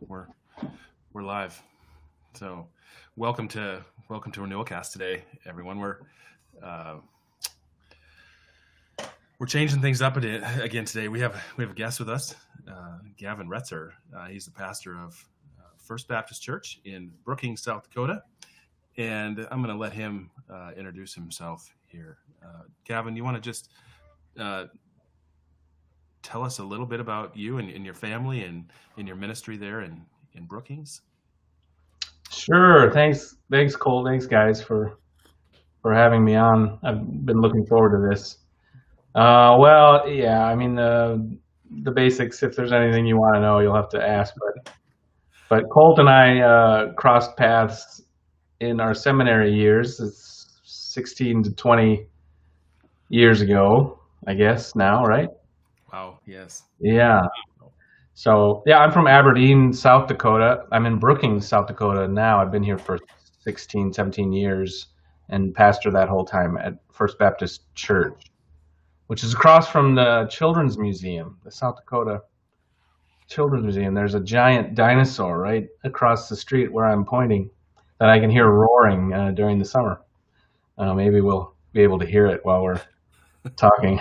we're we're live. So, welcome to Renewalcast today, everyone. Uh, we're changing things up again today. We have a guest with us, Gavin Retzer. He's the pastor of First Baptist Church in Brookings, South Dakota, and I'm going to let him introduce himself here. Gavin, you want to just tell us a little bit about you and your family and in your ministry there in Brookings? Sure. Thanks, Cole. Thanks, guys, for having me on. I've been looking forward to this. Well, yeah. I mean, the basics. If there's anything you want to know, you'll have to ask. But Colt and I crossed paths in our seminary years. It's 16 to 20 years ago, I guess now, right? Wow. Yes. Yeah. So, yeah, I'm from Aberdeen, South Dakota. I'm in Brookings, South Dakota now. I've been here for 16, 17 years and pastor that whole time at First Baptist Church, which is across from the Children's Museum, the South Dakota Children's Museum. There's a giant dinosaur right across the street where I'm pointing that I can hear roaring during the summer. Maybe we'll be able to hear it while we're talking.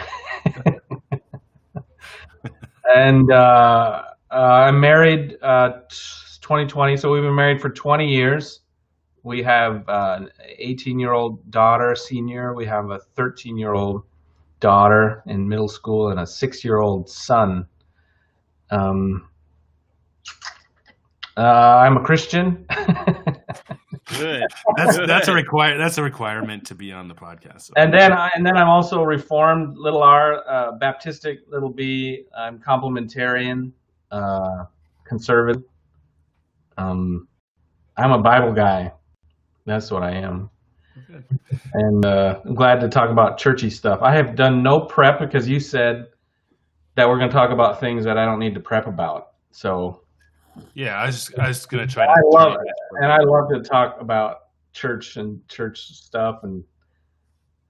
And I'm married 2020, so we've been married for 20 years. We have an 18-year-old daughter, senior. We have a 13-year-old daughter in middle school and a 6-year-old son. I'm a Christian. Good. That's a requirement to be on the podcast. So. And then I'm also Reformed, little R, Baptistic, little B. I'm complementarian, conservative. I'm a Bible guy. That's what I am. Good. And I'm glad to talk about churchy stuff. I have done no prep because you said that we're going to talk about things that I don't need to prep about. So. Yeah, I was going to try to. I love it, and I love to talk about church and church stuff and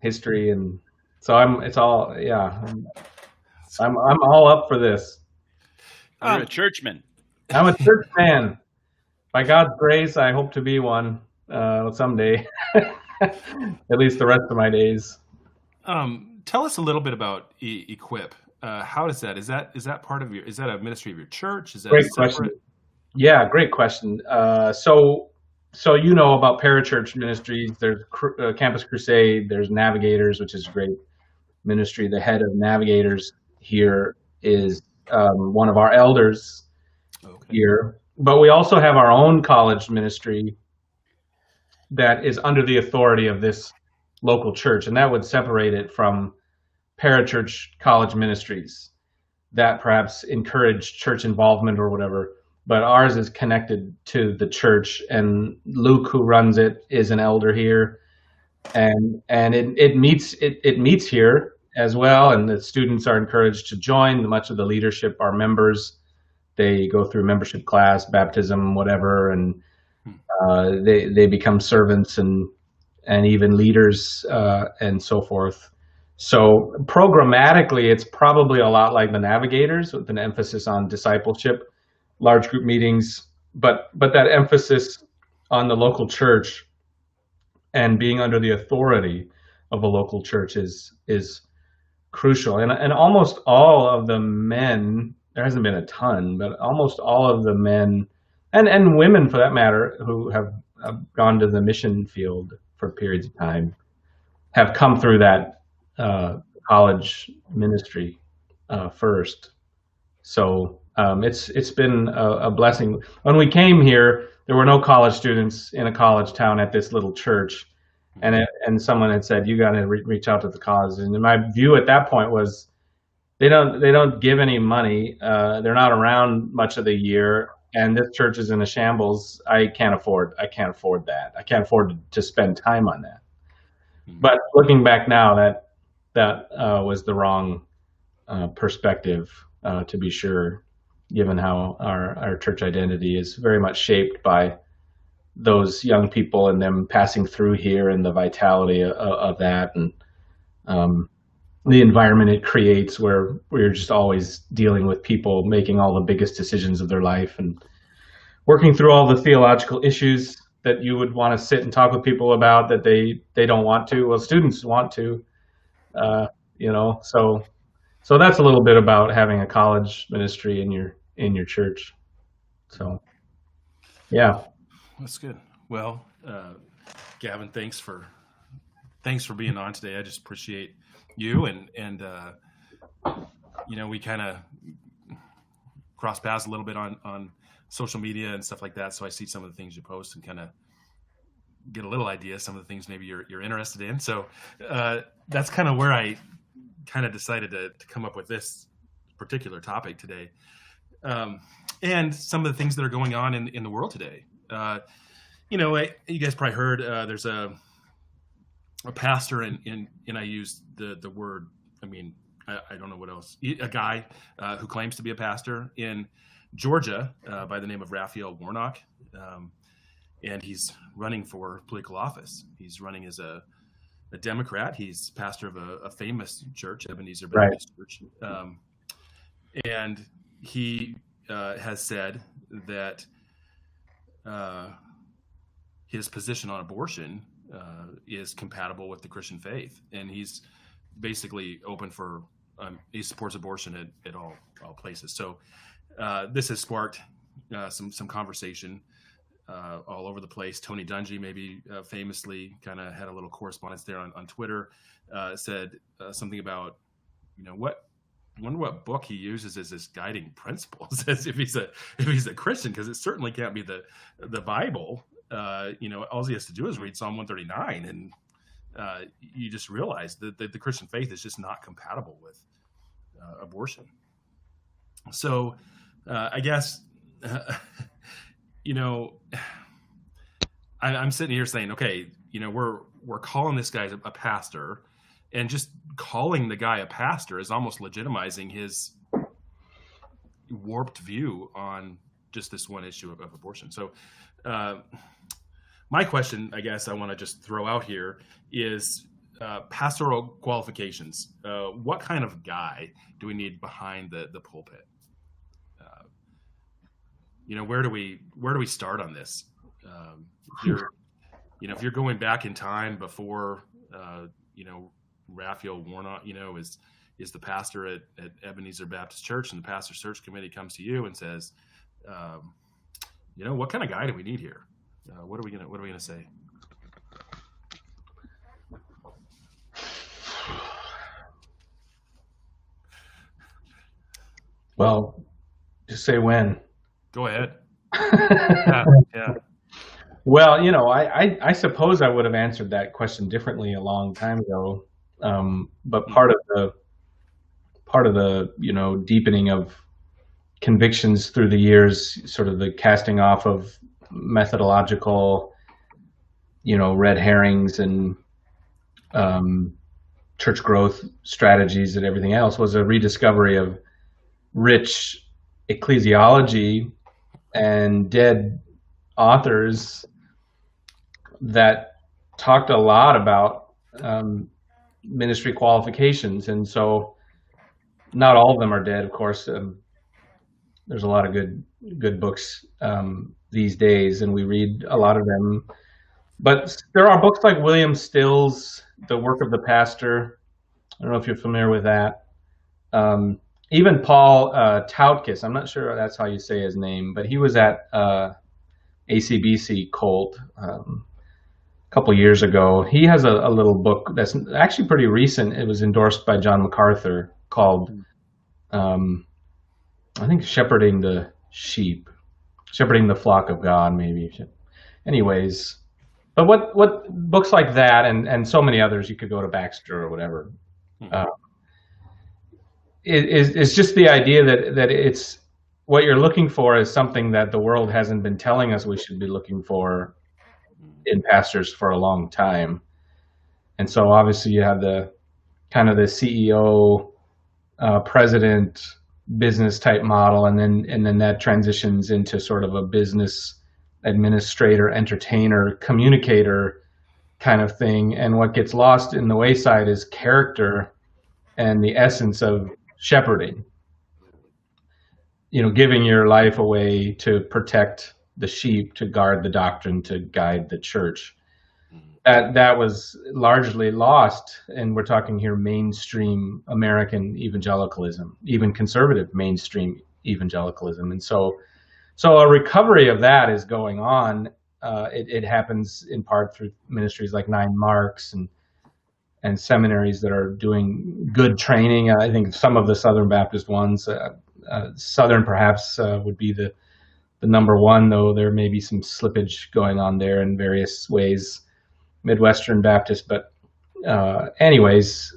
history, and so I'm all up for this. You're a churchman. I'm a church man. By God's grace, I hope to be one someday. At least the rest of my days. Tell us a little bit about Equip. How does that? Is that part of your? Is that a ministry of your church? Is that great question? Yeah, great question. So you know about parachurch ministries. There's Campus Crusade. There's Navigators, which is a great ministry. The head of Navigators here is one of our elders here. But we also have our own college ministry that is under the authority of this local church, and that would separate it from parachurch college ministries that perhaps encourage church involvement or whatever. But ours is connected to the church, and Luke, who runs it, is an elder here, and it meets here as well. And the students are encouraged to join. Much of the leadership are members. They go through membership class, baptism, whatever, and they become servants and even leaders and so forth. So programmatically, it's probably a lot like the Navigators, with an emphasis on discipleship, large group meetings, but that emphasis on the local church and being under the authority of a local church is crucial. And almost all of the men, there hasn't been a ton, but almost all of the men and women for that matter who have gone to the mission field for periods of time have come through that college ministry first. So it's been a blessing. When we came here, there were no college students in a college town at this little church, and someone had said, "You got to reach out to the cause." And my view at that point was, they don't give any money. They're not around much of the year, and this church is in a shambles. I can't afford that. I can't afford to spend time on that. But looking back now, that was the wrong perspective, to be sure, given how our church identity is very much shaped by those young people and them passing through here and the vitality of that, and the environment it creates where we're just always dealing with people making all the biggest decisions of their life. And working through all the theological issues that you would want to sit and talk with people about that they don't want to. Well, students want to, so that's a little bit about having a college ministry in your church. So, yeah. That's good. Well, Gavin, thanks for being on today. I just appreciate you and we kind of cross paths a little bit on social media and stuff like that. So I see some of the things you post and kind of get a little idea some of the things maybe you're interested in. So that's kind of where I kind of decided to come up with this particular topic today, and some of the things that are going on in the world today. You guys probably heard there's a pastor and I use the word. I mean, I don't know what else. A guy who claims to be a pastor in Georgia by the name of Raphael Warnock, and he's running for political office. He's running as a Democrat. He's pastor of a famous church, Ebenezer Baptist Church, and he has said that his position on abortion is compatible with the Christian faith, and he's basically open for he supports abortion at all places. So this has sparked some conversation all over the place. Tony Dungy maybe famously kind of had a little correspondence there on Twitter, said something about, wonder what book he uses as his guiding principles as if he's a Christian, because it certainly can't be the Bible. All he has to do is read Psalm 139, and you just realize that the Christian faith is just not compatible with abortion. So I guess, I'm sitting here saying, okay, we're calling this guy a pastor, and just calling the guy a pastor is almost legitimizing his warped view on just this one issue of abortion. So my question, I guess I want to just throw out here is pastoral qualifications. What kind of guy do we need behind the pulpit? Where do we start on this? If you're going back in time before, Raphael Warnock, is the pastor at Ebenezer Baptist Church, and the pastor search committee comes to you and says, what kind of guy do we need here? What are we gonna say? Well, just say when. Go ahead. Yeah. Well, I suppose I would have answered that question differently a long time ago. But part of the deepening of convictions through the years, sort of the casting off of methodological, red herrings and church growth strategies and everything else, was a rediscovery of rich ecclesiology and dead authors that talked a lot about ministry qualifications. And so not all of them are dead, of course. There's a lot of good books these days, and we read a lot of them. But there are books like William Still's The Work of the Pastor. I don't know if you're familiar with that. Even Paul Tautkus, I'm not sure that's how you say his name, but he was at ACBC Colt a couple years ago. He has a little book that's actually pretty recent. It was endorsed by John MacArthur, called I think Shepherding the Sheep, Shepherding the Flock of God, maybe. Anyways, but what books like that and so many others, you could go to Baxter or whatever, is just the idea that it's what you're looking for is something that the world hasn't been telling us we should be looking for in pastors for a long time. And so obviously you have the kind of the CEO, president, business type model, and then that transitions into sort of a business administrator, entertainer, communicator kind of thing. And what gets lost in the wayside is character and the essence of shepherding. Giving your life away to protect the sheep, to guard the doctrine, to guide the church. That was largely lost, and we're talking here mainstream American evangelicalism, even conservative mainstream evangelicalism. And so a recovery of that is going on. It happens in part through ministries like Nine Marks and seminaries that are doing good training. I think some of the Southern Baptist ones, Southern perhaps would be the number one, though there may be some slippage going on there in various ways. Midwestern Baptist, but anyways,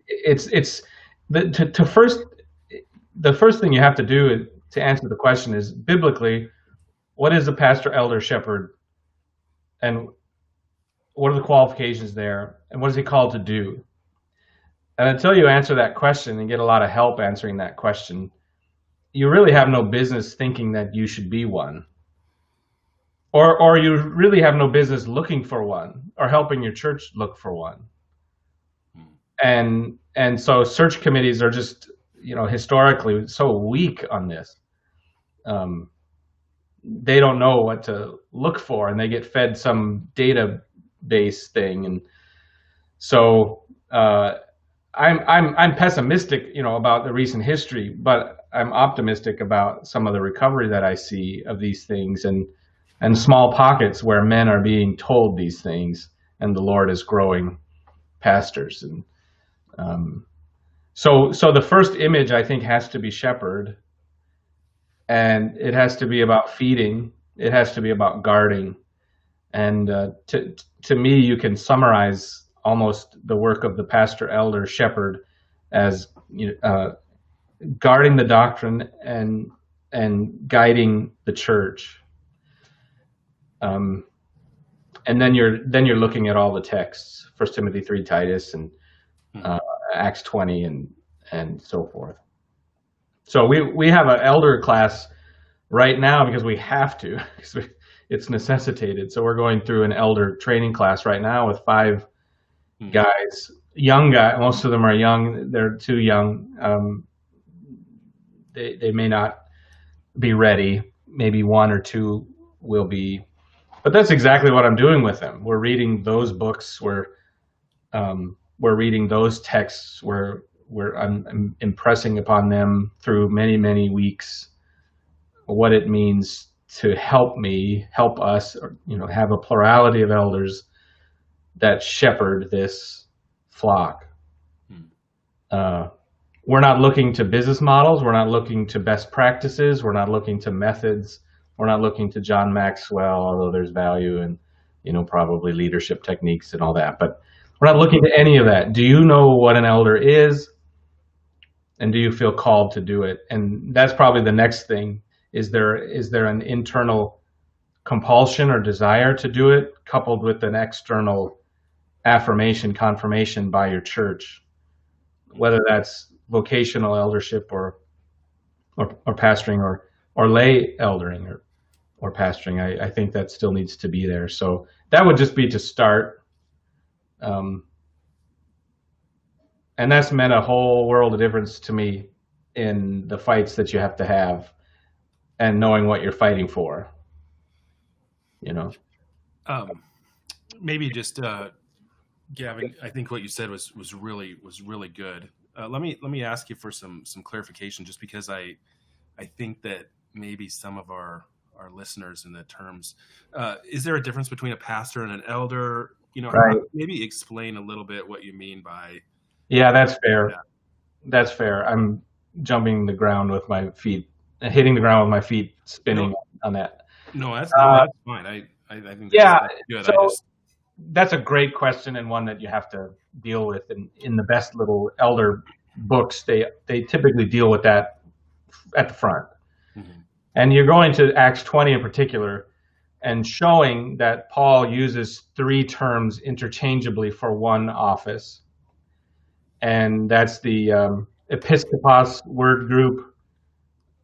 it's the first thing you have to do to answer the question is, biblically, what is a pastor, elder, shepherd, and what are the qualifications there, and what is he called to do? And until you answer that question and get a lot of help answering that question, you really have no business thinking that you should be one. Or you really have no business looking for one or helping your church look for one. And so search committees are just, historically so weak on this. They don't know what to look for, and they get fed some database thing. And so I'm pessimistic, about the recent history, but I'm optimistic about some of the recovery that I see of these things, and small pockets where men are being told these things, and the Lord is growing pastors. And so the first image, I think, has to be shepherd, and it has to be about feeding. It has to be about guarding. And to me, you can summarize almost the work of the pastor, elder, shepherd as guarding the doctrine and guiding the church. And then you're looking at all the texts, 1 Timothy 3, Titus, and Acts 20, and so forth. So we have an elder class right now because we have to, because it's necessitated. So we're going through an elder training class right now with 5 guys, young guys. Most of them are young. They're too young. They may not be ready. Maybe 1 or 2 will be. But that's exactly what I'm doing with them. We're reading those books. We're reading those texts. I'm impressing upon them through many, many weeks what it means to help us, or, have a plurality of elders that shepherd this flock. We're not looking to business models. We're not looking to best practices. We're not looking to methods. We're not looking to John Maxwell, although there's value in, probably leadership techniques and all that. But we're not looking to any of that. Do you know what an elder is? And do you feel called to do it? And that's probably the next thing. Is there an internal compulsion or desire to do it, coupled with an external affirmation, confirmation by your church, whether that's vocational eldership or pastoring or lay eldering or pastoring? I think that still needs to be there. So that would just be to start. And that's meant a whole world of difference to me in the fights that you have to have and knowing what you're fighting for. Maybe just Gavin, I think what you said was really good. Let me ask you for some clarification, just because I think that maybe some of our listeners in the terms, is there a difference between a pastor and an elder? Right. Maybe explain a little bit what you mean by. Yeah, that's fair. Yeah. That's fair. I'm jumping the ground with my feet, hitting the ground with my feet, spinning on that. No, that's fine. I think that's good. So that's a great question, and one that you have to deal with. And in the best little elder books, they typically deal with that at the front. Mm-hmm. And you're going to Acts 20 in particular, and showing that Paul uses 3 terms interchangeably for one office. And that's the episkopos word group,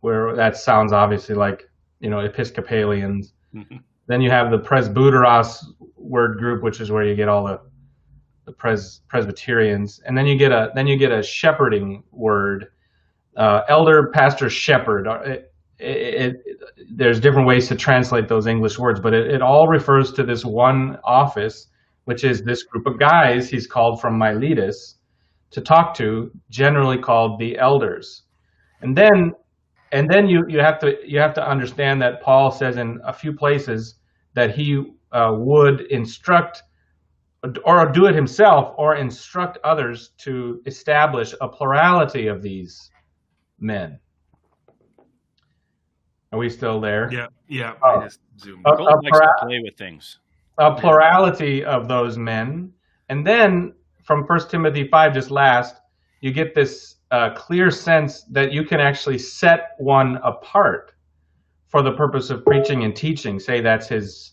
where that sounds obviously like, Episcopalians. Mm-hmm. Then you have the presbyteros word group, which is where you get all the Presbyterians. And then you get a shepherding word, elder, pastor, shepherd. there's different ways to translate those English words, but it all refers to this one office, which is this group of guys he's called from Miletus to talk to, generally called the elders. And then you have to understand that Paul says in a few places that he would instruct or do it himself or instruct others to establish a plurality of these men. Are we still there? Yeah. I just zoomed. Colt likes to play with things. A plurality of those men. And then from 1 Timothy 5, just last, you get this clear sense that you can actually set one apart for the purpose of preaching and teaching. Say that's his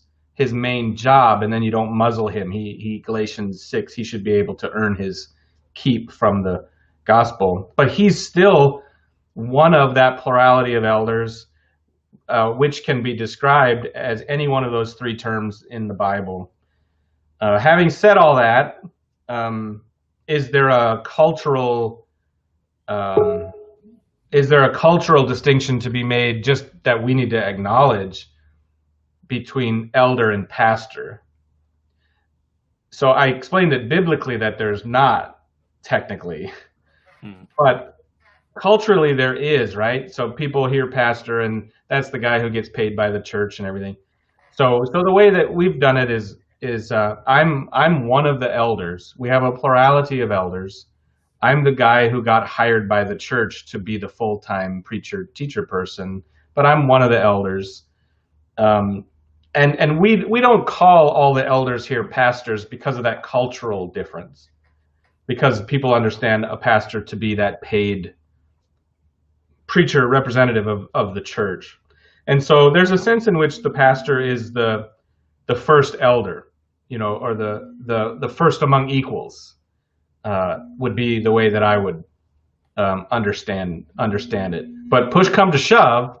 main job, and then you don't muzzle him. He Galatians 6, he should be able to earn his keep from the gospel. But he's still one of that plurality of elders, which can be described as any one of those three terms in the Bible. Having said all that, is there a cultural distinction to be made just that we need to acknowledge between elder and pastor? So I explained it biblically that there's not technically, but culturally there is, right? So people hear pastor and that's the guy who gets paid by the church and everything. So the way that we've done it is I'm one of the elders. We have a plurality of elders. I'm the guy who got hired by the church to be the full-time preacher teacher person, but I'm one of the elders. And we don't call all the elders here pastors because of that cultural difference, because people understand a pastor to be that paid preacher representative of the church. And so there's a sense in which the pastor is the first elder, or the first among equals, would be the way that I would understand it. But push come to shove,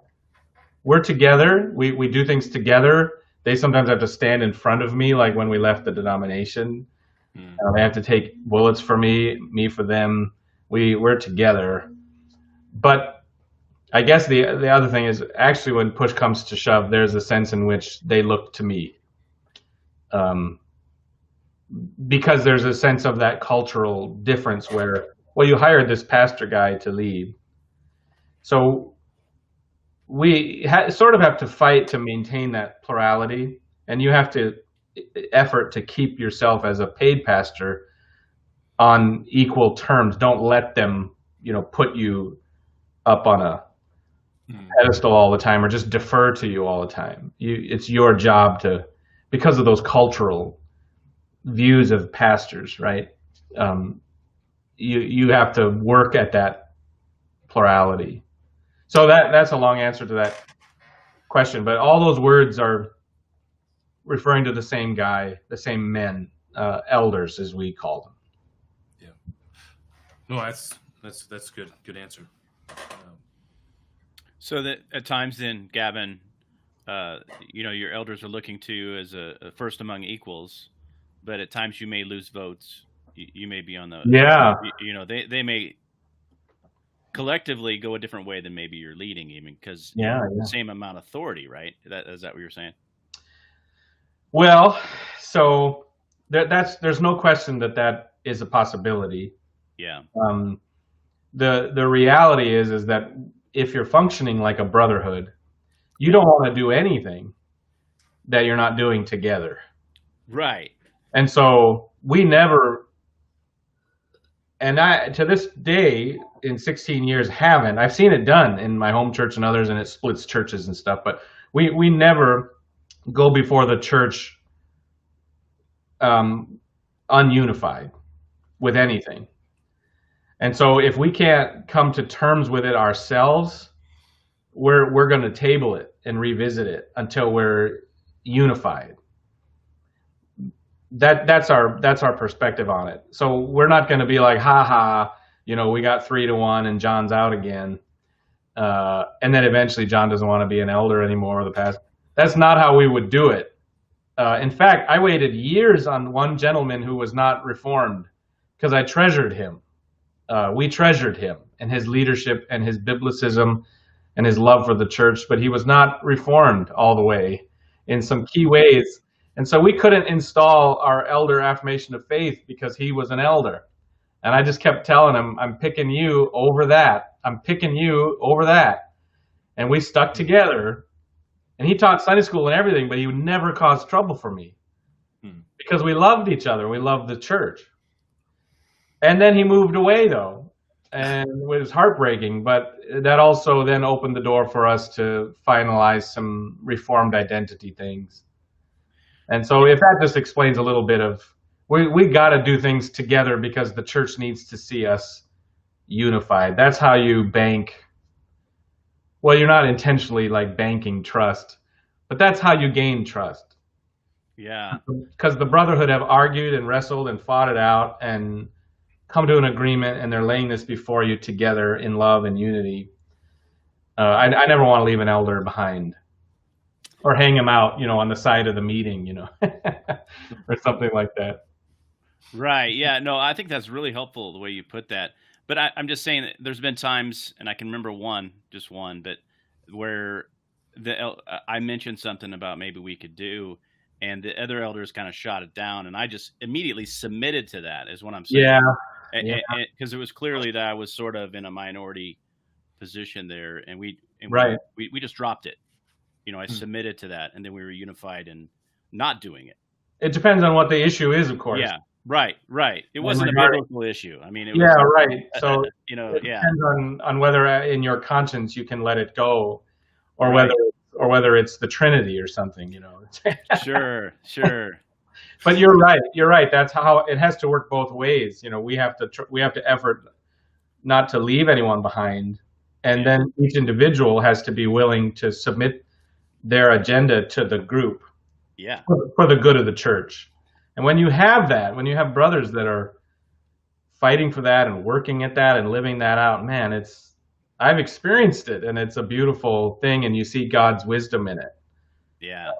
we're together. We do things together. They sometimes have to stand in front of me, like when we left the denomination. They have to take bullets for me for them. We're together. But I guess the other thing is actually when push comes to shove, there's a sense in which they look to me. Because there's a sense of that cultural difference where, well, you hired this pastor guy to lead. So we sort of have to fight to maintain that plurality, and you have to effort to keep yourself as a paid pastor on equal terms. Don't let them, put you up on a pedestal all the time or just defer to you all the time. It's your job to, because of those cultural views of pastors, right? You have to work at that plurality. So that's a long answer to that question, but all those words are referring to the same guy, the same men, elders as we call them. Yeah. No, that's good answer. So that at times then, Gavin, your elders are looking to you as a first among equals, but at times you may lose votes. You may be on the they may collectively go a different way than maybe you're leading, even because the same amount of authority, right? Is that what you're saying? Well, so there's no question that is a possibility. Yeah. The reality is that if you're functioning like a brotherhood, you don't want to do anything that you're not doing together. Right. And so we never, and I, to this day, in 16 years, I've seen it done in my home church and others, and it splits churches and stuff, but we never go before the church ununified with anything. And so if we can't come to terms with it ourselves, we're going to table it and revisit it until we're unified. That's our perspective on it. So we're not going to be like, we got 3-1 and John's out again. And then eventually John doesn't want to be an elder anymore, or the pastor. That's not how we would do it. In fact, I waited years on one gentleman who was not reformed because I treasured him. We treasured him and his leadership and his biblicism and his love for the church, but he was not reformed all the way in some key ways. And so we couldn't install our elder affirmation of faith because he was an elder. And I just kept telling him, I'm picking you over that. I'm picking you over that. And we stuck together. And he taught Sunday school and everything, but he would never cause trouble for me because we loved each other. We loved the church. And then he moved away, though, and it was heartbreaking. But that also then opened the door for us to finalize some Reformed identity things. And so if that just explains a little bit of, we got to do things together because the church needs to see us unified. That's how you bank. Well, you're not intentionally like banking trust, but that's how you gain trust. Yeah. Because the brotherhood have argued and wrestled and fought it out and come to an agreement, and they're laying this before you together in love and unity. I never want to leave an elder behind or hang him out, on the side of the meeting, or something like that. Right. Yeah. No, I think that's really helpful the way you put that. But I'm just saying that there's been times, and I can remember just one, but where I mentioned something about maybe we could do, and the other elders kind of shot it down, and I just immediately submitted to that, is what I'm saying. Yeah. Because it was clearly that I was sort of in a minority position there, and we just dropped it. I submitted to that, and then we were unified in not doing it. It depends on what the issue is, of course. Yeah. Right. It wasn't a biblical issue. I mean, it was, right. So it yeah. depends on whether in your conscience you can let it go, or whether it's the Trinity or something. Sure. But you're right. That's how it has to work both ways. We have to effort not to leave anyone behind, and then each individual has to be willing to submit their agenda to the group. Yeah. For the good of the church. And when you have brothers that are fighting for that and working at that and living that out, man, I've experienced it, and it's a beautiful thing, and you see God's wisdom in it. Yeah.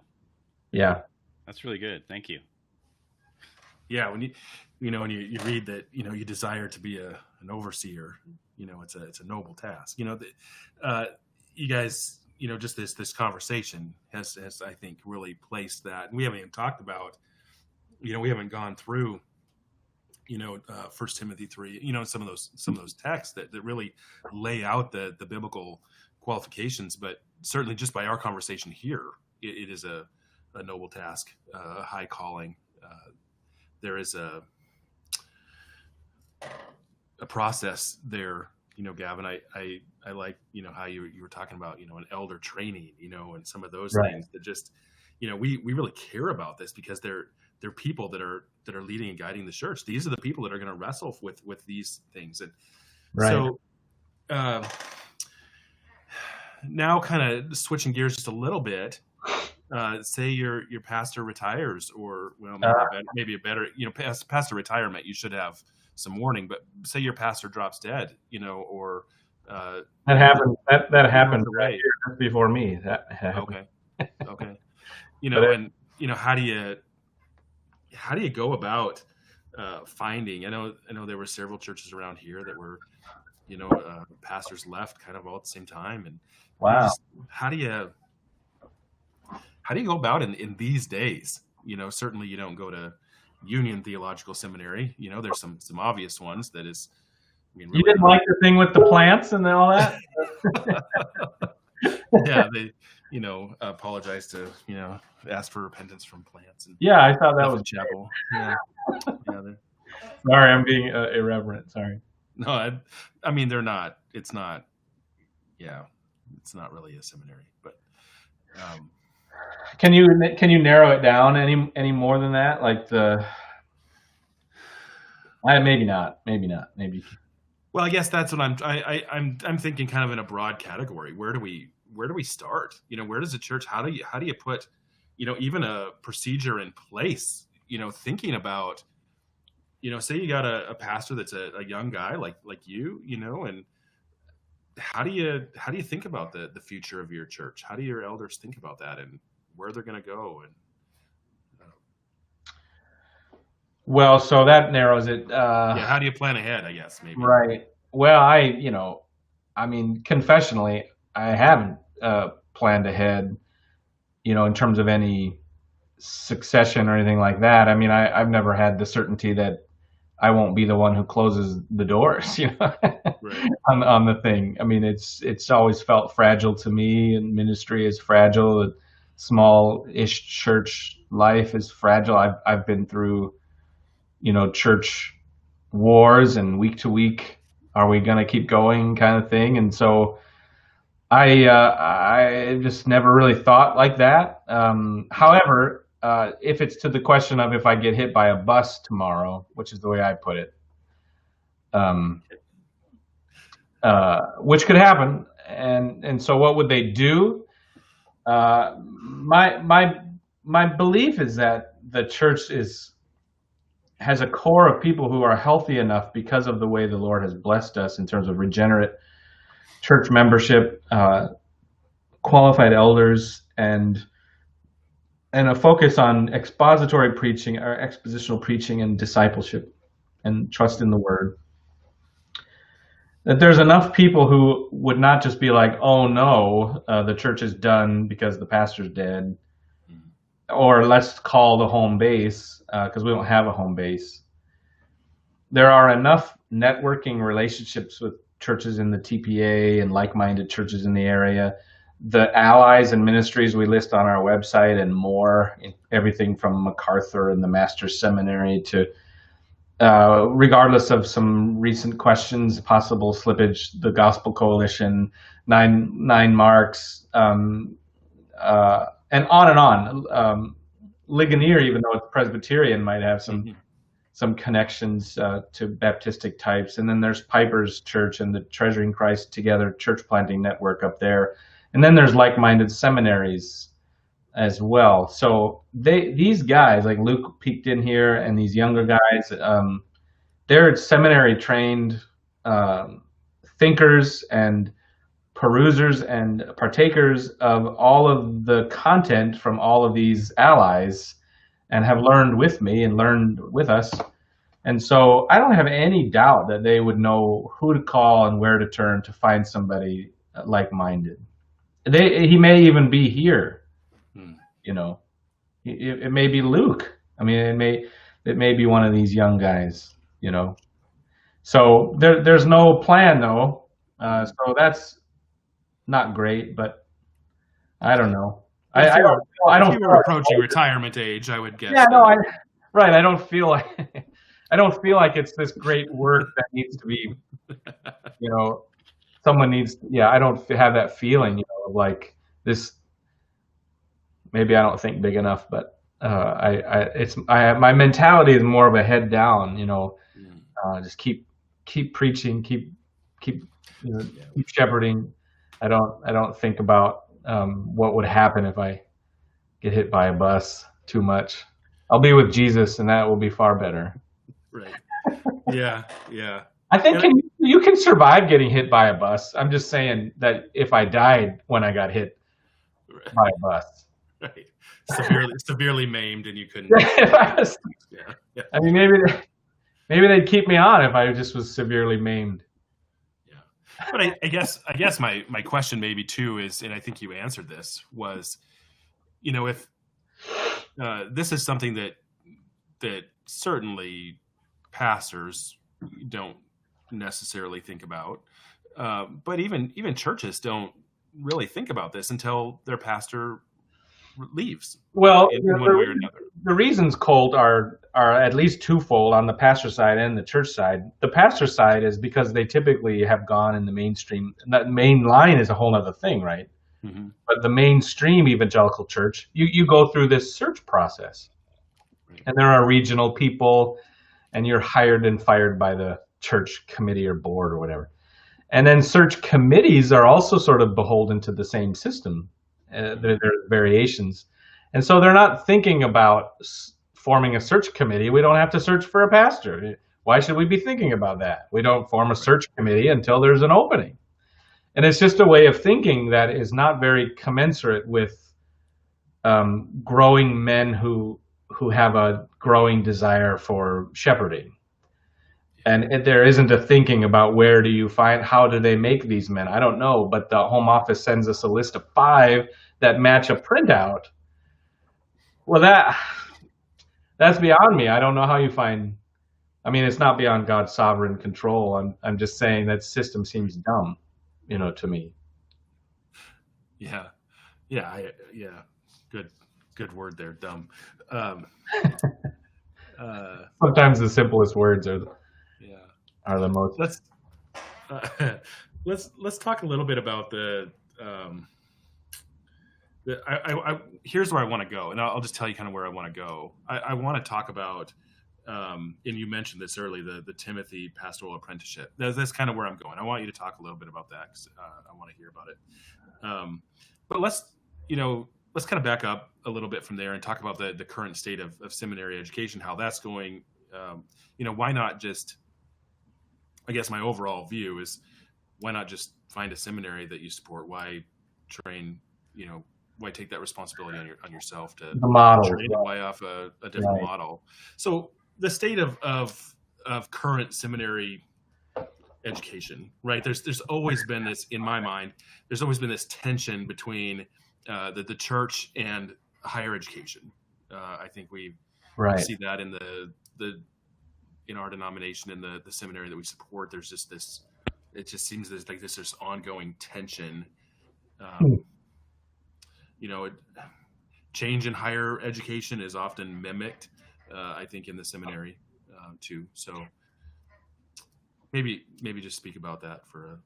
Yeah. That's really good. Thank you. Yeah, when when you read that, you desire to be an overseer, it's a noble task. You guys, just this conversation has I think really placed that. And we haven't even talked about, we haven't gone through, 1 Timothy 3, some of those texts that really lay out the biblical qualifications. But certainly just by our conversation here, it is a noble task, a high calling. There is a process there, Gavin. I like, how you were talking about, an elder training, and some of those things that just, we really care about this because they're people that are leading and guiding the church. These are the people that are going to wrestle with these things. And so now kind of switching gears just a little bit, say your pastor retires, or maybe a better, pastor retirement, you should have some warning, but say your pastor drops dead, or that happened. That happened right here just before me. That happened. Okay. And how do you go about finding? I know there were several churches around here that were, pastors left kind of all at the same time, and wow. How do you go about in these days? Certainly you don't go to Union Theological Seminary. There's some obvious ones that is. Really, you didn't like the thing with the plants and all that? Yeah, they, apologize to, ask for repentance from plants. And I thought that was chapel. Yeah. Sorry, I'm being irreverent. Sorry. No, I mean, they're not. It's not. Yeah, it's not really a seminary, but. Can you narrow it down any more than that? Like maybe not. Maybe. Well, I guess that's what I'm thinking, kind of in a broad category. Where do we start? Where does the church? How do you put, even a procedure in place? Thinking about, say you got a pastor that's a young guy like you, and how do you think about the future of your church? How do your elders think about that and where they're going to go? And well, so that narrows it. How do you plan ahead? I guess maybe. Right. Well, confessionally, haven't planned ahead, in terms of any succession or anything like that. I mean, I've never had the certainty that I won't be the one who closes the doors, Right. on the thing. I mean, it's always felt fragile to me, and ministry is fragile. Small-ish church life is fragile. I've been through, church wars and week to week, are we going to keep going kind of thing. And so I just never really thought like that. However, if it's to the question of if I get hit by a bus tomorrow, which is the way I put it, which could happen, and so what would they do? My belief is that the church has a core of people who are healthy enough because of the way the Lord has blessed us in terms of regenerate church membership, qualified elders, and a focus on expository preaching or expositional preaching and discipleship and trust in the word. That there's enough people who would not just be like, oh no, the church is done because the pastor's dead, or let's call the home base, because we don't have a home base. There are enough networking relationships with churches in the TPA and like-minded churches in the area. The allies and ministries we list on our website and more, everything from MacArthur and the Master's Seminary to, regardless of some recent questions, possible slippage, the Gospel Coalition, Nine Marks, and on and on. Ligonier, even though it's Presbyterian, might have some connections to Baptistic types. And then there's Piper's Church and the Treasuring Christ Together church planting network up there. And then there's like-minded seminaries as well. So these guys, like Luke peeked in here, and these younger guys, they're seminary trained thinkers and perusers and partakers of all of the content from all of these allies, and have learned with me and learned with us. And so I don't have any doubt that they would know who to call and where to turn to find somebody like-minded. He may even be here, It may be Luke. I mean, it may be one of these young guys, So there's no plan though. So that's not great, but I don't know. If you were approaching retirement age, I would guess. Yeah, no, right. I don't feel like it's this great work that needs to be, someone needs. Yeah, I don't have that feeling, like this. Maybe I don't think big enough, but my mentality is more of a head down, just keep preaching, keep shepherding. I don't think about what would happen if I get hit by a bus too much. I'll be with Jesus, and that will be far better. Right. Yeah. I think you can survive getting hit by a bus. I'm just saying that if I died when I got hit by a bus, right, severely maimed, and you couldn't. Yeah. I mean, maybe they'd keep me on if I just was severely maimed. But I guess my question maybe too is, and I think you answered this, was, if this is something that certainly pastors don't necessarily think about, but even churches don't really think about this until their pastor leaves. Well, in one way or another. The reasons, Colt, are at least twofold on the pastor side and the church side. The pastor side is because they typically have gone in the mainstream. That main line is a whole other thing, right? Mm-hmm. But the mainstream evangelical church, you go through this search process. Right. And there are regional people, and you're hired and fired by the church committee or board or whatever. And then search committees are also sort of beholden to the same system. There are variations. And so they're not thinking about forming a search committee. We don't have to search for a pastor. Why should we be thinking about that? We don't form a search committee until there's an opening. And it's just a way of thinking that is not very commensurate with growing men who have a growing desire for shepherding. And there isn't a thinking about how do they make these men? I don't know, but the Home Office sends us a list of 5 that match a printout. Well, that's beyond me. I don't know how you find. I mean, it's not beyond God's sovereign control. I'm just saying that system seems dumb, to me. Yeah, good word there, dumb. Sometimes the simplest words are the most. Let's talk a little bit about here's where I want to go, and I'll just tell you kind of where I want to go. I want to talk about, and you mentioned this early, the Timothy pastoral apprenticeship. That's kind of where I'm going. I want you to talk a little bit about that because I want to hear about it. But let's kind of back up a little bit from there and talk about the current state of seminary education, how that's going. Why not just, I guess my overall view is, why not just find a seminary that you support? Why train, why take that responsibility on yourself to the model, train it way off a different model? So the state of current seminary education, right? There's always been this, in my mind, there's always been this tension between the church and higher education. I think we see that in in our denomination, in the seminary that we support. There's just this. It just seems there's this ongoing tension. Change in higher education is often mimicked, I think, in the seminary too. So maybe just speak about that for.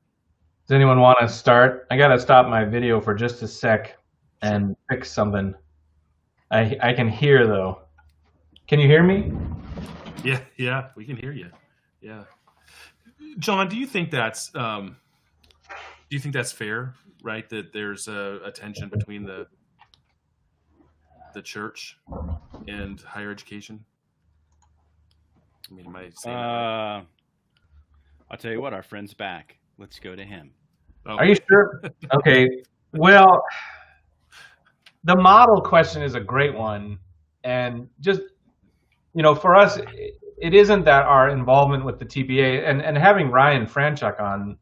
Does anyone want to start? I got to stop my video for just a sec and fix something. I can hear though. Can you hear me? Yeah, we can hear you. Yeah, John, do you think that's fair? Right, that there's a tension between the church and higher education. I mean, am I saying that right? I'll tell you what, our friend's back. Let's go to him. Oh. Are you sure? Okay. Well, the model question is a great one, and just for us, it isn't that our involvement with the TPA and having Ryan Franchuk on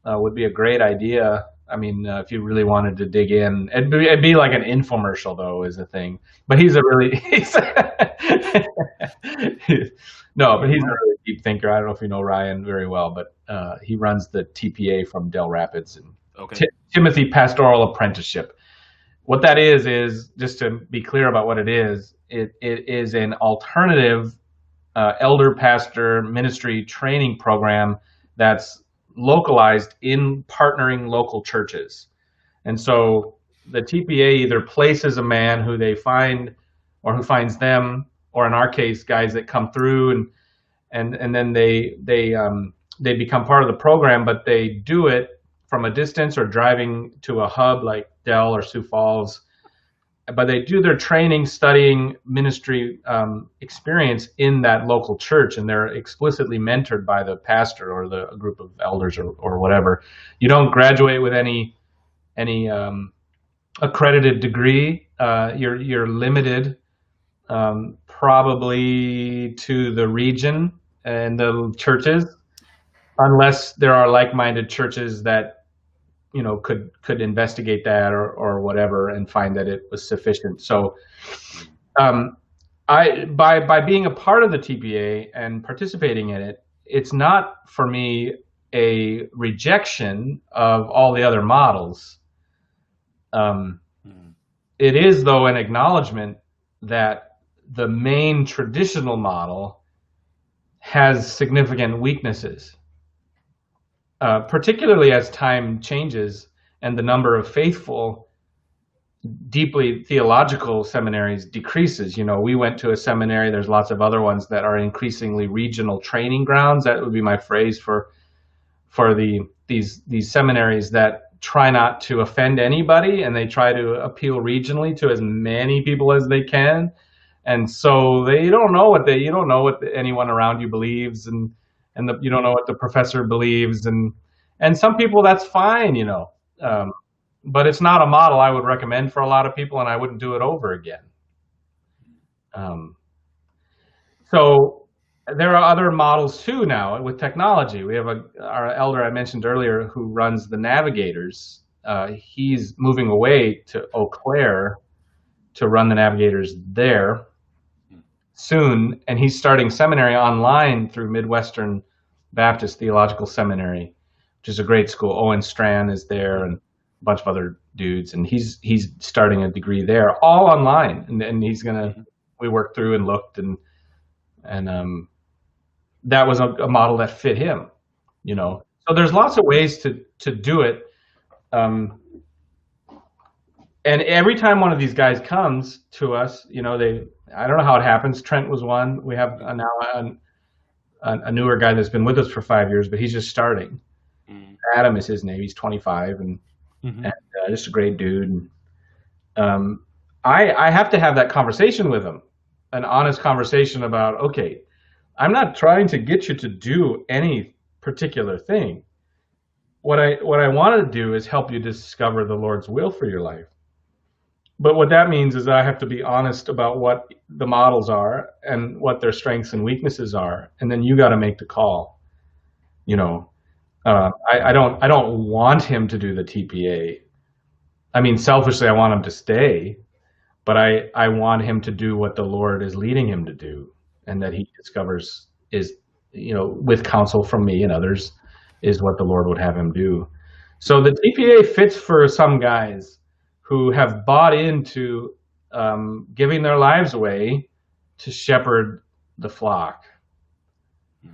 would be a great idea. I mean, if you really wanted to dig in, it'd be like an infomercial, though, is the thing. But he's a really deep thinker. I don't know if you know Ryan very well, but he runs the TPA from Del Rapids and Timothy Pastoral Apprenticeship. What that is just to be clear about what it is an alternative elder pastor ministry training program that's localized in partnering local churches. And so the TPA either places a man who they find or who finds them, or in our case, guys that come through and then they become part of the program, but they do it from a distance or driving to a hub like Dell or Sioux Falls. But they do their training, studying ministry experience in that local church, and they're explicitly mentored by the pastor or the group of elders or whatever. You don't graduate with any accredited degree. You're limited probably to the region and the churches, unless there are like-minded churches that could investigate that or whatever and find that it was sufficient. So by being a part of the TPA and participating in it, it's not for me a rejection of all the other models. It is, though, an acknowledgement that the main traditional model has significant weaknesses. Particularly as time changes and the number of faithful, deeply theological seminaries decreases. We went to a seminary. There's lots of other ones that are increasingly regional training grounds. That would be my phrase for these seminaries that try not to offend anybody, and they try to appeal regionally to as many people as they can. And so you don't know what anyone around you believes, and you don't know what the professor believes, and some people, that's fine, but it's not a model I would recommend for a lot of people, and I wouldn't do it over again. So there are other models too now with technology. We have our elder I mentioned earlier who runs the Navigators. He's moving away to Eau Claire to run the Navigators there soon, and he's starting seminary online through Midwestern Baptist Theological Seminary, which is a great school. Owen Strand is there, and a bunch of other dudes, and he's starting a degree there, all online, and he's gonna. We worked through and looked, and that was a model that fit him, you know. So there's lots of ways to do it. And every time one of these guys comes to us, you know, I don't know how it happens. Trent was one. We have now a newer guy that's been with us for 5 years, but he's just starting. Adam is his name. He's 25 and just a great dude. And, I have to have that conversation with him, an honest conversation about, okay, I'm not trying to get you to do any particular thing. What I want to do is help you discover the Lord's will for your life. But what that means is I have to be honest about what the models are and what their strengths and weaknesses are, and then you got to make the call. You know, I don't want him to do the TPA. I mean, selfishly, I want him to stay, but I want him to do what the Lord is leading him to do, and that he discovers is, you know, with counsel from me and others, is what the Lord would have him do. So the TPA fits for some guys who have bought into giving their lives away to shepherd the flock.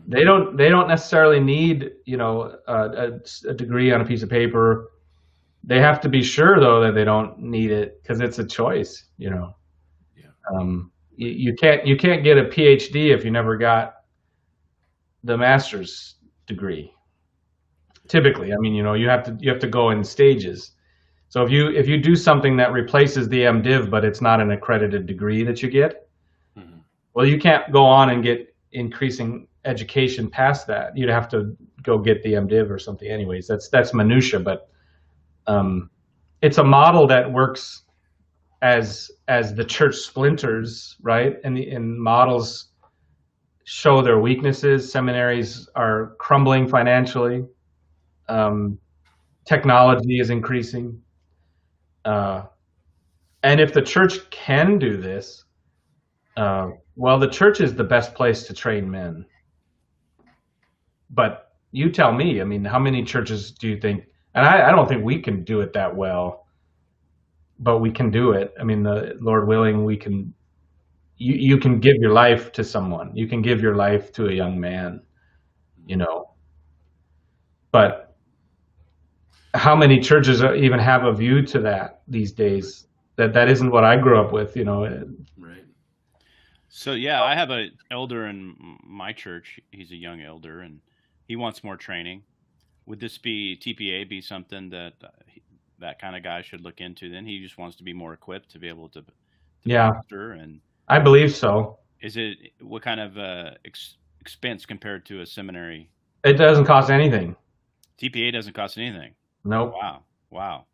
They don't necessarily need, you know, a degree on a piece of paper. They have to be sure though that they don't need it, because it's a choice, you know. Yeah. You can't get a PhD if you never got the master's degree. Typically, I mean, you know, you have to go in stages. So if you do something that replaces the MDiv, but it's not an accredited degree that you get, well, you can't go on and get increasing education past that. You'd have to go get the MDiv or something. Anyways, that's minutia, but it's a model that works as the church splinters, right? And models show their weaknesses. Seminaries are crumbling financially. Technology is increasing. And if the church can do this, well, the church is the best place to train men. But you tell me, I mean, how many churches do you think, and I don't think we can do it that well, but we can do it. I mean, the Lord willing, we can, you can give your life to someone. You can give your life to a young man, you know. But how many churches even have a view to that these days? That isn't what I grew up with, you know. Right. So yeah, I have an elder in my church. He's a young elder, and he wants more training. Would this be TPA be something that that kind of guy should look into? Then he just wants to be more equipped to be able to pastor. And I believe so. Is it what kind of expense compared to a seminary? It doesn't cost anything. TPA doesn't cost anything. Nope. Wow.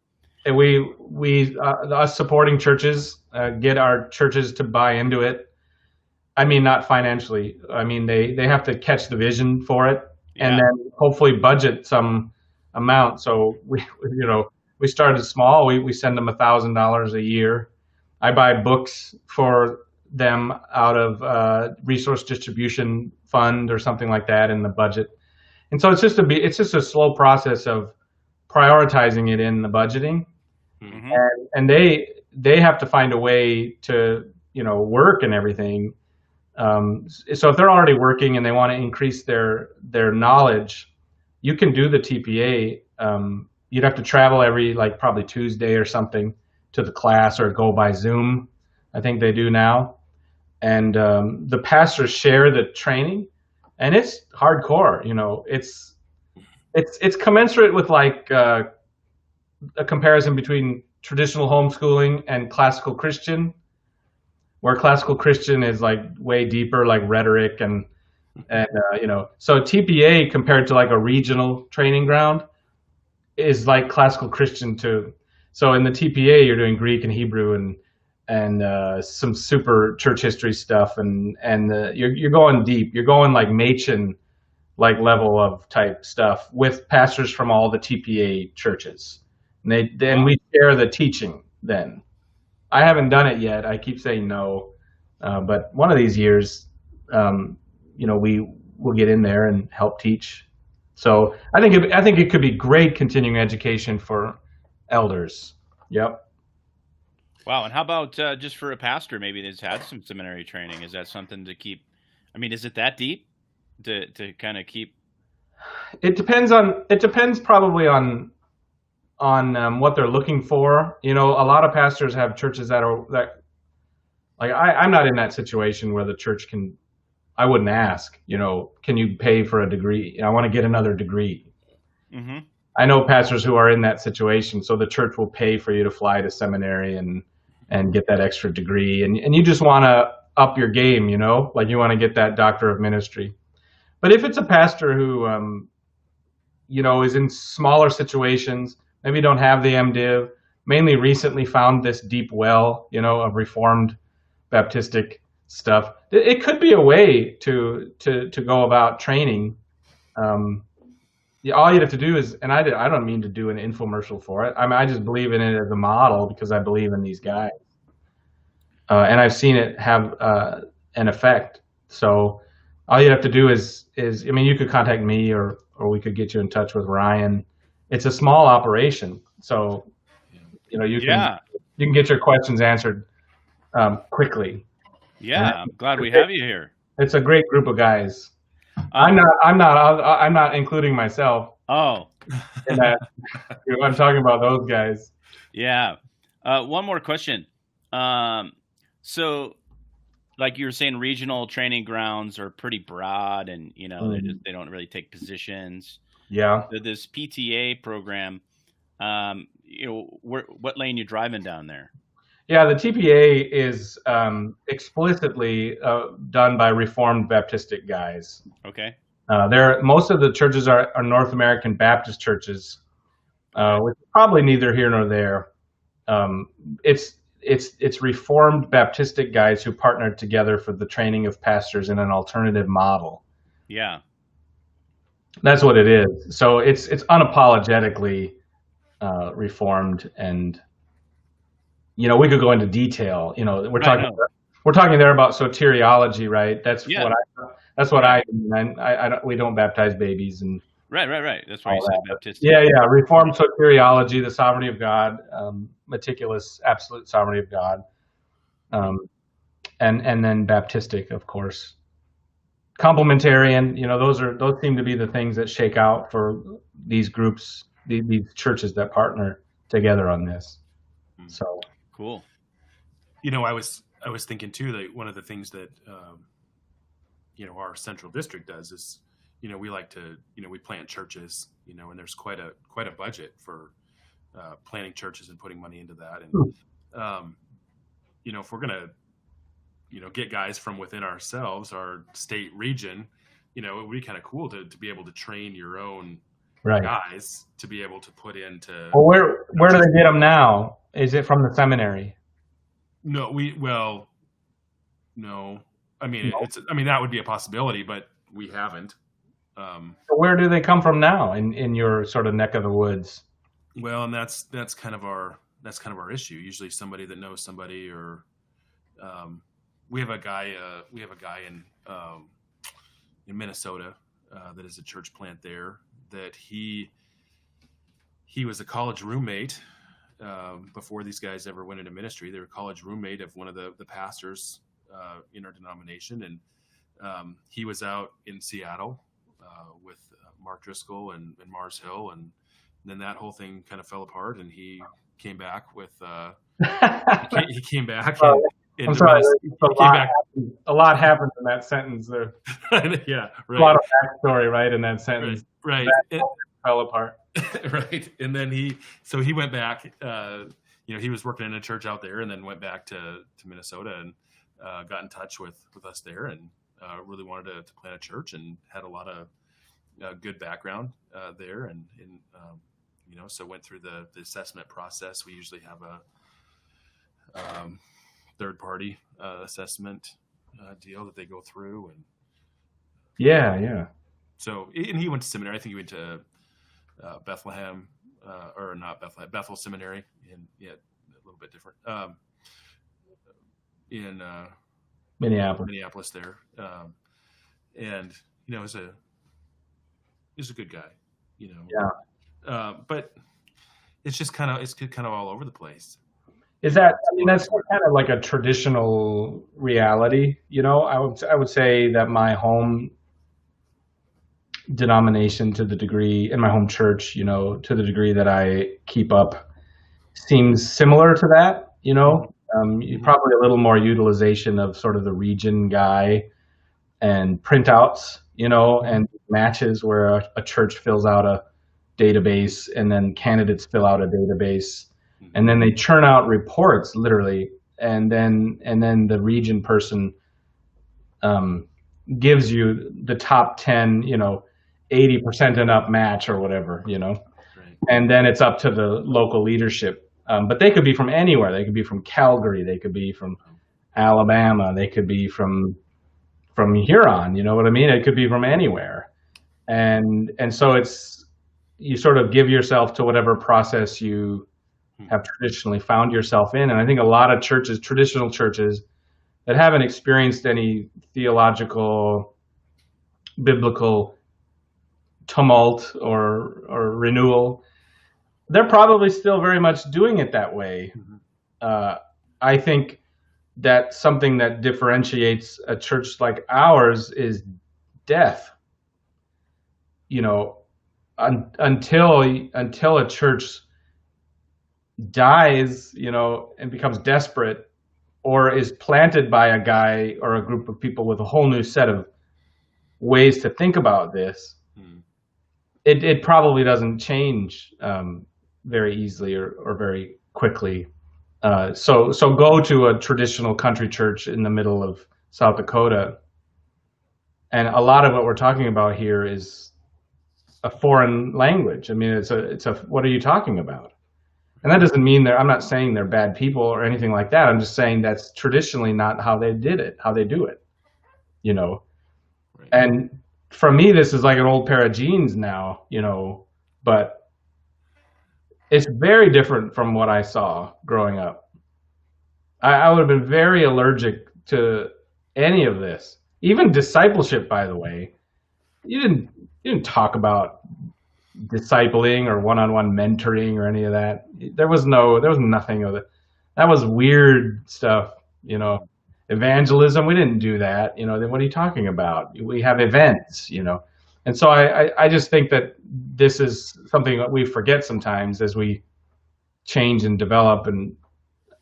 And we us supporting churches get our churches to buy into it. I mean, not financially. I mean, they have to catch the vision for it, and then hopefully budget some amount. So we started small. We send them $1,000 a year. I buy books for them out of resource distribution fund or something like that in the budget. And so it's just a slow process of prioritizing it in the budgeting, and they have to find a way to, you know, work and everything. So if they're already working and they want to increase their knowledge, you can do the TPA. You'd have to travel every, like, probably Tuesday or something to the class, or go by Zoom. I think they do now. And the pastors share the training, and it's hardcore. You know, it's commensurate with like a comparison between traditional homeschooling and classical Christian, where classical Christian is like way deeper, like rhetoric and you know. So TPA compared to like a regional training ground is like classical Christian too. So in the TPA, you're doing Greek and Hebrew some super church history stuff, and you're going deep. You're going like Machen like level of type stuff with pastors from all the TPA churches. And then we share the teaching then. I haven't done it yet. I keep saying no. But one of these years, we will get in there and help teach. So I think it could be great continuing education for elders. Yep. Wow. And how about just for a pastor, maybe that's had some seminary training? Is that something to keep? I mean, is it that deep to kind of keep? It depends probably on what they're looking for. A lot of pastors have churches that like I'm not in that situation where the church can. I wouldn't ask. Can you pay for a degree? I want to get another degree. Mm-hmm. I know pastors who are in that situation, so the church will pay for you to fly to seminary and get that extra degree, and you just want to up your game, like you want to get that doctor of ministry. But if it's a pastor who, is in smaller situations, maybe don't have the MDiv, mainly recently found this deep well, of Reformed Baptistic stuff, it could be a way to go about training. All you'd have to do is, and I don't mean to do an infomercial for it. I just believe in it as a model because I believe in these guys, and I've seen it have an effect. So all you have to do is, you could contact me or we could get you in touch with Ryan. It's a small operation, so you can get your questions answered quickly. Yeah, I'm glad we have you here. It's a great group of guys. I'm not including myself. Oh, in that. I'm talking about those guys. Yeah. One more question. So, like you were saying, regional training grounds are pretty broad, and they don't really take positions. Yeah. So this PTA program, what lane you driving down there? Yeah, the TPA is explicitly done by Reformed Baptistic guys. Okay. Most of the churches are North American Baptist churches, which is probably neither here nor there. It's Reformed Baptistic guys who partnered together for the training of pastors in an alternative model. Yeah. That's what it is. So it's unapologetically Reformed, and we could go into detail. We're talking there about soteriology, right? That's what I mean. We don't baptize babies and right. That's why you said Baptist. Yeah. Reformed soteriology, the sovereignty of God, meticulous, absolute sovereignty of God, and then Baptistic, of course. Complementarian, those seem to be the things that shake out for these groups, these churches that partner together on this. So cool. I was thinking too that one of the things that our central district does is we like to we plant churches, and there's quite a budget for planting churches and putting money into that, and if we're gonna get guys from within ourselves, our state region, it would be kind of cool to be able to train your own guys to be able to put into. Well, where do they get them now? Is it from the seminary? No, no. That would be a possibility, but we haven't. So where do they come from now in your sort of neck of the woods? Well, and that's kind of our issue. Usually, somebody that knows somebody, or we have a guy in Minnesota that is a church plant there. That he was a college roommate. Before these guys ever went into ministry, they were a college roommate of one of the pastors in our denomination, and he was out in Seattle with Mark Driscoll and Mars Hill, and then that whole thing kind of fell apart, and he came back with he came back. I'm sorry, a lot happened in that sentence there. Yeah, right. A lot of backstory, right, in that sentence. Right. Fell apart. Right. And then he went back, he was working in a church out there, and then went back to Minnesota and got in touch with us there, and really wanted to plant a church, and had a lot of good background there. And so went through the assessment process. We usually have third-party assessment deal that they go through, and yeah. So, and he went to seminary. I think he went to Bethlehem, or not Bethlehem, Bethel Seminary, a little bit different, in Minneapolis there, and he's a good guy, Yeah. But it's just kind of all over the place. Is that? I mean, that's kind of like a traditional reality, I would say that my home denomination, to the degree, in my home church, to the degree that I keep up, seems similar to that. Probably a little more utilization of sort of the region guy and printouts, and matches where a church fills out a database and then candidates fill out a database, and then they churn out reports literally, and then the region person gives you the top 10, 80% and up match or whatever, Right. And then it's up to the local leadership. But they could be from anywhere. They could be from Calgary. They could be from Alabama. They could be from Huron. You know what I mean? It could be from anywhere. And so you sort of give yourself to whatever process you have traditionally found yourself in. And I think a lot of churches, traditional churches, that haven't experienced any theological, biblical tumult or renewal, they're probably still very much doing it that way. I think that something that differentiates a church like ours is death. Until a church dies, and becomes desperate, or is planted by a guy or a group of people with a whole new set of ways to think about this, it probably doesn't change very easily or very quickly. So go to a traditional country church in the middle of South Dakota, and a lot of what we're talking about here is a foreign language. I mean, it's a what are you talking about? And that doesn't mean I'm not saying they're bad people or anything like that. I'm just saying that's traditionally not how they do it. Right. And for me, this is like an old pair of jeans now, but it's very different from what I saw growing up. I would have been very allergic to any of this, even discipleship, by the way. You didn't talk about discipling or one-on-one mentoring or any of that. There was nothing of it. That was weird stuff, Evangelism, we didn't do that. Then what are you talking about? We have events, And so I just think that this is something that we forget sometimes as we change and develop, and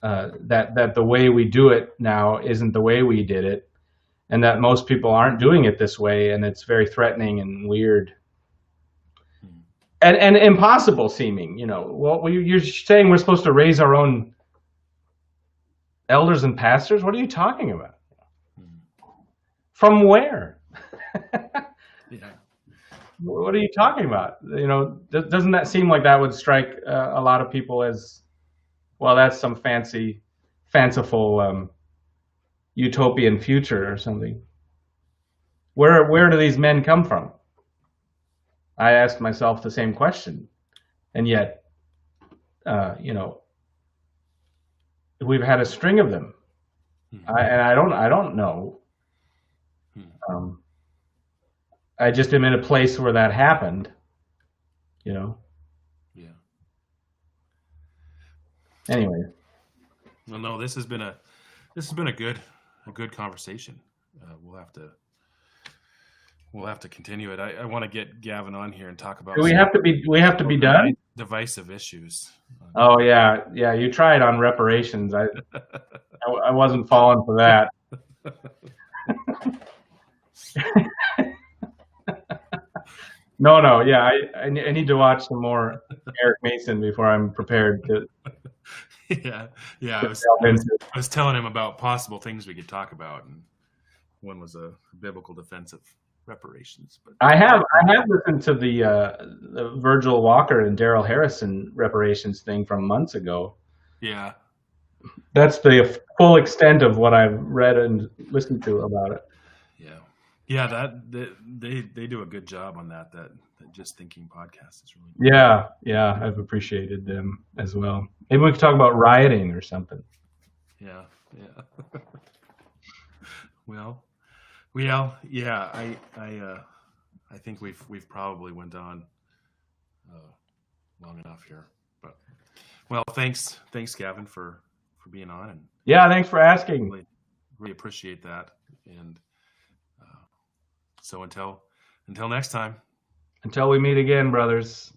that the way we do it now isn't the way we did it, and that most people aren't doing it this way, and it's very threatening and weird. And impossible seeming, Well, you're saying we're supposed to raise our own elders and pastors? What are you talking about? From where? Yeah. What are you talking about? Doesn't that seem like that would strike a lot of people as, well, that's some fanciful utopian future or something? Where do these men come from? I asked myself the same question, and yet, we've had a string of them, I don't know. I just am in a place where that happened, Yeah. Anyway. Well, no, this has been a good conversation. We'll have to continue it. I want to get Gavin on here and talk about. Do we have to be done? Divisive issues. Oh yeah. You tried on reparations. I wasn't falling for that. No. Yeah, I need to watch some more Eric Mason before I'm prepared to. Yeah. I was telling him about possible things we could talk about, and one was a biblical defense of reparations. But I have listened to the Virgil Walker and Daryl Harrison reparations thing from months ago. Yeah. That's the full extent of what I've read and listened to about it. Yeah, that they do a good job on that. That Just Thinking podcast is really good. Yeah, I've appreciated them as well. Maybe we could talk about rioting or something. Yeah. Well, yeah. I think we've probably went on long enough here. But well, thanks, Gavin, for being on. And yeah, thanks for asking. Really appreciate that. And so until next time. Until we meet again, brothers.